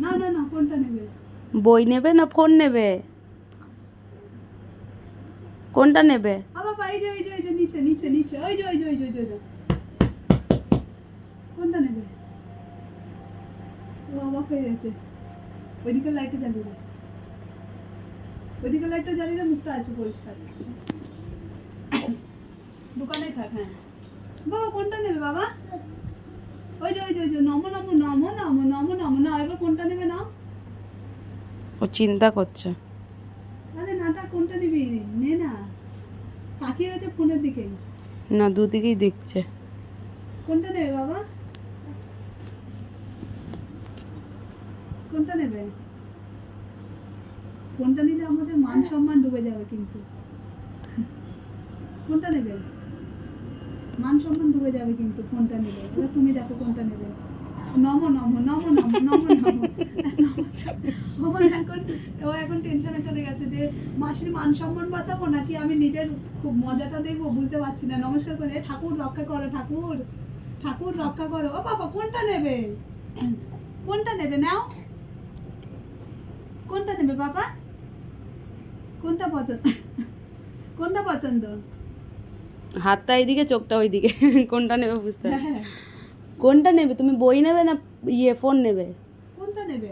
না না না, কোনটা নেবে? বই নেবে না ফোন নেবে? কোনটা নেবে? বাবা এই যে এই যে এই যে নিচে নিচে নিচে, ওই যে ওই যে ওই যে ওই যে, কোনটা নেবে? ও অবাক হয়ে গেছে। ওইদিকে লাইটটা জ্বালিয়ে দে, ওইদিকে লাইটটা জ্বালিয়ে দে, মুখটা আছে পরিষ্কার। দোকানে থাক। হ্যাঁ বাবা, কোনটা নেবে বাবা? ওই যে ওই যে ওই যে, নমো নমো নমো নমো নমো নমো না, এবার কোনটা নেবে না? ও চিন্তা করছে। আরে নাটা, কোনটা নিবি? নে না, তাকিয়ে রয়েছে ফোনের দিকে। না, দুদিকেই দেখছে। কোনটা নেবে বাবা? কোনটা নেবে? কোনটা নিলে আমাদের মান সম্মান ডুবে যাবে কিন্তু। কোনটা নেবে? মান সম্মান ডুবে যাবে কিন্তু কোনটা নেবে। এবার তুমি দেখো কোনটা নেবে। নমো নমো নমো নমো নমো নমো। ও এখন টেনশনে চলে গেছে যে মাসির মান সম্মান বাঁচাবো নাকি আমি নিজের খুব মজাটা দেখবো, বুঝতে পারছি না। নমস্কার করে, ঠাকুর রক্ষা করো, ঠাকুর ঠাকুর রক্ষা করো। ও বাবা, কোনটা নেবে? কোনটা নেবে? নাও, কোনটা নেবে বাবা? কোনটা পছন্দ? কোনটা পছন্দ? হাতটা এইদিকে, চোখটা ওইদিকে। কোনটা নেবে বুঝতে পারছি। হ্যাঁ, কোনটা নেবে তুমি? বই নেবে না ফোন নেবে? কোনটা নেবে?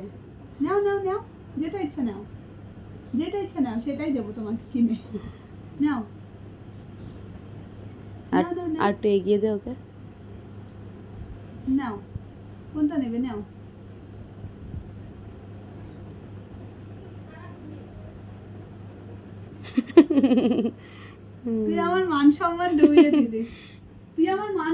নাও নাও নাও, যেটা ইচ্ছা নাও, যেটা ইচ্ছা নাও সেটাই দেবো তোমাকে কিনে। নাও আর নাও নাও নাও আর একটু এগিয়ে দে ওকে। নাও, কোনটা নেবে? নাও। তুই আমার মান সম্মান ডুবিয়ে দিলিস, তুই আমার মান